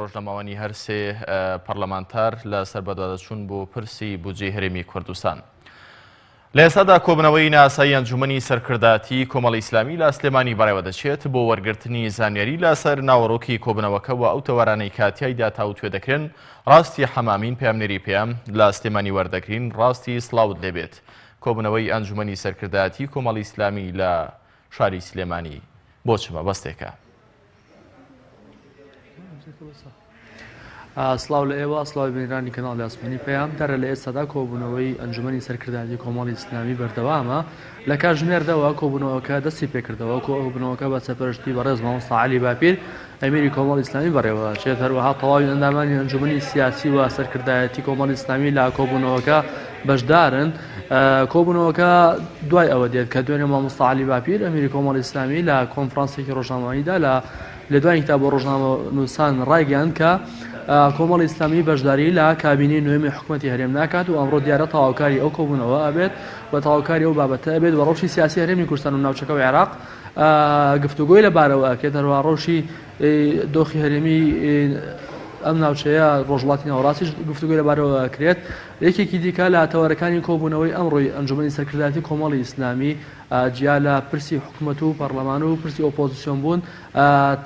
ڕۆژنامەوانی هەرسێ پەرلەمانتار لە سەربەدادەچوون بۆ پرسی بودجێی هەرێمی کوردستان. لە ئێستادا کۆبنەوەی ناسایی ئەنجومەنی سەرکردایەتی کۆمەڵی ئیسلامی لە سلێمانی بەڕێوە دەچێت بۆ وەرگرتنی زانیاری لەسەر ناوەڕۆکی کۆبنەوەکە و ئەو تەوارانەی کاتیایدا تاوتوێ دەکرێن ڕاستی حەمامین پێامنێری پێیان لە سلێمانی وەردەگرین ڕاستی سڵاوت لێبێت. کۆبنەوەی ئەنجومەنی سەرکردایەتی کۆمەڵی ئیسلامی لە شاری سلێمانی بۆ چمە بەستێکە. سڵاو لە ئێوە، سڵاوی بینرانی کەناڵی ئاسمانی پێیان دەرە لە ئێستادا کۆبوونەوەی ئەنجومەنی سەرکردایەتی کۆمەڵی ئیسلامی بەردەوامە. لە کاتژمێردەوە کۆبوونەوەکە دەستی پێکردەوە کۆبوونەوەکە بە سەرپەرشتی بەڕێز مامۆستا عەلی باپیر ئەمیری کۆمەڵی ئیسلامی بەڕێوە دەچێت. هەروەها تەواوی ئەندامانی ئەنجومەنی سیاسی و سەرکردایەتی کۆمەڵی ئیسلامی لە کۆبوونەوەکە بەشدارن. کۆبوونەوەکە دوای ئەوە دێت کە دوێنێ مامۆستا عەلی باپیر ئەمیری کۆمەڵی ئیسلامی لە کۆنفرانسێکی ڕۆژنامەوانیدا لە دوای کتاب بۆ ڕۆژنامە نووسان ڕایگەیاند کە کۆمەڵی ئیسلامی بەشداری لە کابینەی نوێمی حکوومەتی هەرێم ناکات و ئەمڕۆ دیارە تەواوکاری ئەو کۆبوونەوە ئەبێت و تەواوکاری ئەو بابەتە ئەبێت و ڕەوشی سیاسی هەرێمی کوردستان و ناوچەکە و عێراق گفتوگۆی لەبارەوە ئەکرێت. هەروەها ڕەوشی دۆخی هەرێمی ئەم ناوچەیە ڕۆژوڵاتی ناوەڕاستیش گفتوگۆی لەبارەوە ئەکرێت. یەکێکی دیکە لە هاتەوەرەکانی کۆبوونەوەی ئەمڕۆی ئەنجومەنی سەرکردایەتی کۆمەڵی ئیسلامی جیا لە پرسی حکوومەت و پەرلەمان و پرسی ئۆپۆزیسیۆن بوون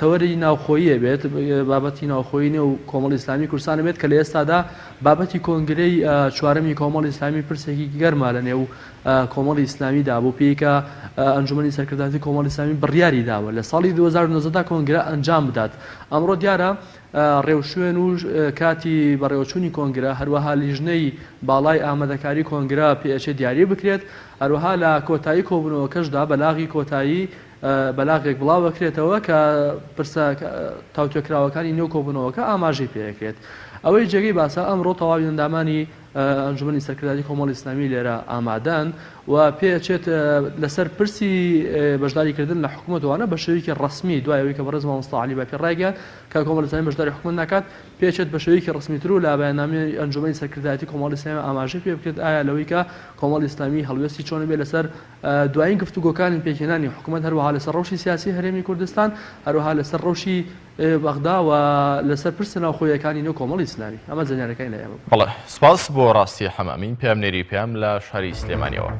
تەوەری ناوخۆییە بێت، بابەتی ناوخۆیی و کۆمەڵی ئیسلامی کوردستان بێت کە لە ئێستادا بابەتی کۆنگرەی چوارەمی کۆمەڵی ئیسلامی پرسێکی گەرما لە نێو کۆمەڵی ئیسلامیدا بوو پێیکە ئەنجومەنی سەرکردایەتی کۆمەڵی ئیسلامی بڕیاری داوە لە ساڵی 2019 کۆنگرە ئەنجام بدات. ئەمڕۆ دیارە ڕێوشوێن و کاتی بەڕێوەچوونی کۆنگرە هەروەها لیژنەی باڵای ئامادەکاری کۆنگرە پێچێت دیاری بکرێت. هەروەها لە کۆتایی کۆبوونەوەکەشدا بەلاغی کۆتایی بەلاغێک بڵاو بکرێتەوە کە پرسە تاوتوێکراوەکانی نێو کۆبوونەوەکە ئاماژەی پێەکرێت. ئەوەی جێگەی باسە ئەمڕۆ تەواوی ئەندامانی ئەنجومەنی سەرکردایەتی کۆمەڵی ئیسلامی لێرە ئامادەن و پێچێت لەسەر پرسی بەشداریکردن لە حکوومەتوانە بە شێوەیەکی ڕسمی دوایەوەی کە بەڕێز مامۆستا عەلی باپیر ڕایگەیاند کە کۆمەڵی ئیسلامی بەشداری حکوومەت ناکات پێچێت بە شێوەیەکی ڕسمیتر و لە بەیاننامەی ئەنجومەنی سەرکردایەتی کۆمەڵی ئیسلامی ئاماژەی پێ بکرێت ئایا لەوەی کە کۆمەڵی ئیسلامی هەڵوێستی چۆن بێت لەسەر دوایین گفتوگۆکانی پێکهێنانی حکوومەت هەروەها لەسەر ڕەوشی سیاسی هەرێمی کوردستان هەروەها لەسەر ڕەوشی بەغدا و لەسەر پرسە ناوخۆیەکانی نێو کۆمەڵی ئیسلامی. ئەمە زانیاریەکەی لە ئێمە. بەڵێ سپاس بۆ ڕاستی حەمامین پێامنێری پێیان لە شاری سلێمانیەوە.